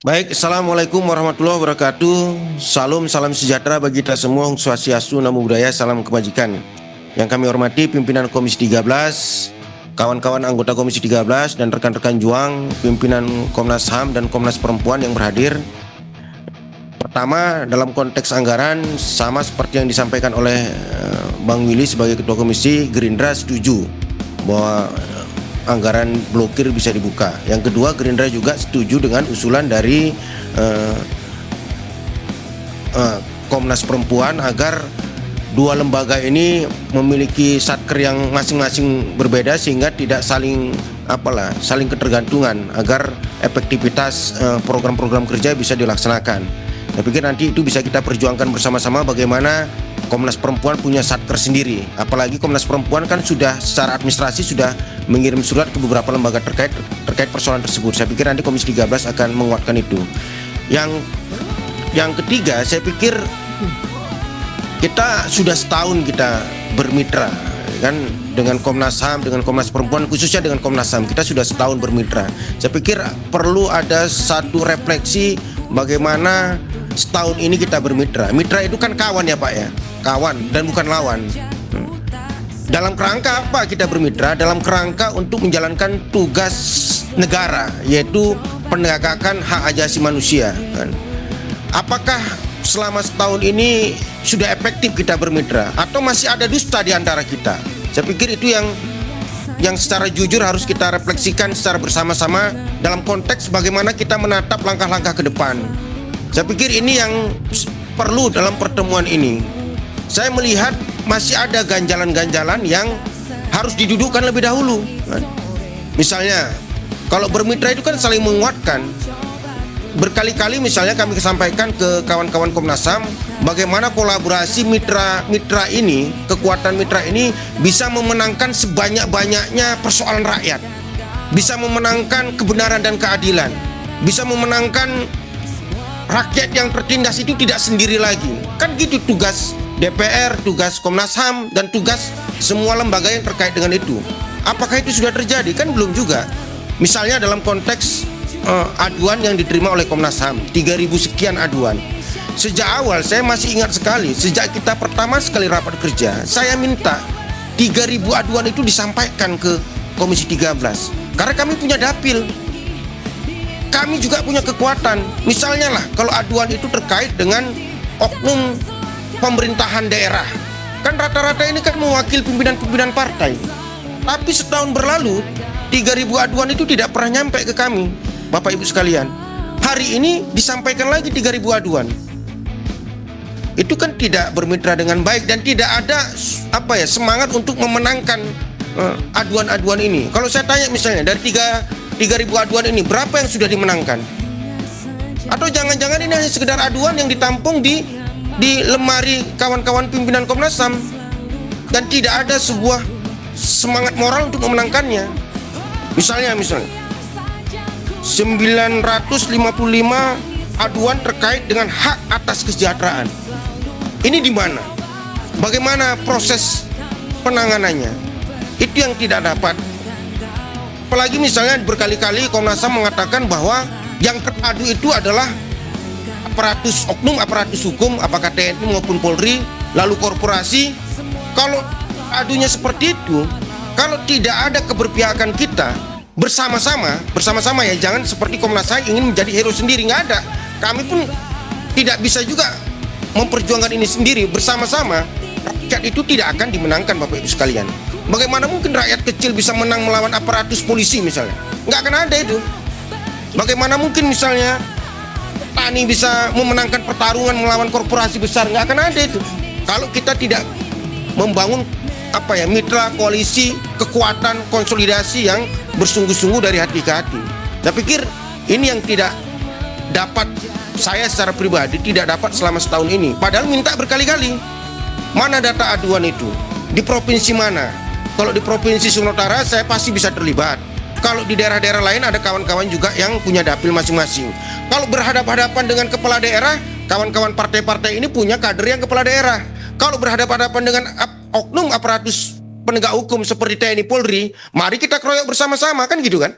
Baik, Assalamualaikum warahmatullahi wabarakatuh. Salam sejahtera bagi kita semua. Om Swastiastu, Namo Buddhaya, salam kebajikan. Yang kami hormati pimpinan Komisi 13, kawan-kawan anggota Komisi 13 dan rekan-rekan juang, pimpinan Komnas HAM dan Komnas Perempuan yang berhadir. Pertama, dalam konteks anggaran, sama seperti yang disampaikan oleh Bang Willy sebagai Ketua Komisi, Gerindra setuju bahwa anggaran blokir bisa dibuka. Yang kedua, Gerindra juga setuju dengan usulan dari Komnas Perempuan agar dua lembaga ini memiliki satker yang masing-masing berbeda sehingga tidak saling ketergantungan, agar efektivitas program-program kerja bisa dilaksanakan. Saya pikir nanti itu bisa kita perjuangkan bersama-sama bagaimana Komnas Perempuan punya satker sendiri. Apalagi Komnas Perempuan kan sudah secara administrasi sudah mengirim surat ke beberapa lembaga terkait persoalan tersebut. Saya pikir nanti Komisi 13 akan menguatkan itu. Yang ketiga, saya pikir kita sudah setahun kita bermitra kan dengan Komnas HAM, dengan Komnas Perempuan, khususnya dengan Komnas HAM. Kita sudah setahun bermitra. Saya pikir perlu ada satu refleksi bagaimana setahun ini kita bermitra. Mitra itu kan kawan ya Pak ya, kawan dan bukan lawan. Dalam kerangka apa kita bermitra? Dalam kerangka untuk menjalankan tugas negara, yaitu penegakan hak asasi manusia. Apakah selama setahun ini sudah efektif kita bermitra, atau masih ada dusta di antara kita? Saya pikir itu yang secara jujur harus kita refleksikan secara bersama-sama dalam konteks bagaimana kita menatap langkah-langkah ke depan. Saya pikir ini yang perlu dalam pertemuan ini. Saya melihat masih ada ganjalan-ganjalan yang harus didudukkan lebih dahulu. Misalnya, kalau bermitra itu kan saling menguatkan. Berkali-kali misalnya kami sampaikan ke kawan-kawan Komnas HAM bagaimana kolaborasi mitra ini, kekuatan mitra ini bisa memenangkan sebanyak-banyaknya persoalan rakyat, bisa memenangkan kebenaran dan keadilan, bisa memenangkan rakyat yang tertindas itu tidak sendiri lagi. Kan gitu tugas DPR, tugas Komnas HAM, dan tugas semua lembaga yang terkait dengan itu. Apakah itu sudah terjadi? Kan belum juga. Misalnya dalam konteks aduan yang diterima oleh Komnas HAM, 3.000 sekian aduan. Sejak awal saya masih ingat sekali, sejak kita pertama sekali rapat kerja, saya minta 3.000 aduan itu disampaikan ke Komisi 13. Karena kami punya dapil, kami juga punya kekuatan. Misalnya lah, kalau aduan itu terkait dengan oknum pemerintahan daerah, kan rata-rata ini kan mewakili pimpinan-pimpinan partai. Tapi setahun berlalu, 3.000 aduan itu tidak pernah nyampe ke kami, Bapak Ibu sekalian. Hari ini disampaikan lagi 3.000 aduan. Itu kan tidak bermitra dengan baik dan tidak ada semangat untuk memenangkan aduan-aduan ini. Kalau saya tanya misalnya dari 3.000 aduan ini berapa yang sudah dimenangkan? Atau jangan-jangan ini hanya sekedar aduan yang ditampung di lemari kawan-kawan pimpinan Komnas HAM dan tidak ada sebuah semangat moral untuk memenangkannya. Misalnya 955 aduan terkait dengan hak atas kesejahteraan. Ini di mana? Bagaimana proses penanganannya? Itu yang tidak dapat. Apalagi misalnya berkali-kali Komnas HAM mengatakan bahwa yang terpadu itu adalah oknum aparatus hukum, apakah TNI maupun Polri, lalu korporasi. Kalau adunya seperti itu, kalau tidak ada keberpihakan kita bersama-sama ya, jangan seperti Komnas HAM ingin menjadi hero sendiri, nggak ada. Kami pun tidak bisa juga memperjuangkan ini sendiri. Bersama-sama, rakyat itu tidak akan dimenangkan, Bapak Ibu sekalian. Bagaimana mungkin rakyat kecil bisa menang melawan aparatus polisi misalnya? Nggak akan ada itu. Bagaimana mungkin misalnya petani bisa memenangkan pertarungan melawan korporasi besar? Nggak akan ada itu. Kalau kita tidak membangun mitra, koalisi, kekuatan, konsolidasi yang bersungguh-sungguh dari hati ke hati. Saya pikir ini yang tidak dapat, saya secara pribadi tidak dapat selama setahun ini. Padahal minta berkali-kali. Mana data aduan itu? Di provinsi mana? Kalau di Provinsi Sumatera Utara saya pasti bisa terlibat. Kalau di daerah-daerah lain ada kawan-kawan juga yang punya dapil masing-masing. Kalau berhadapan-hadapan dengan kepala daerah, kawan-kawan partai-partai ini punya kader yang kepala daerah. Kalau berhadapan-hadapan dengan oknum aparatus penegak hukum seperti TNI Polri, mari kita keroyok bersama-sama, kan gitu kan?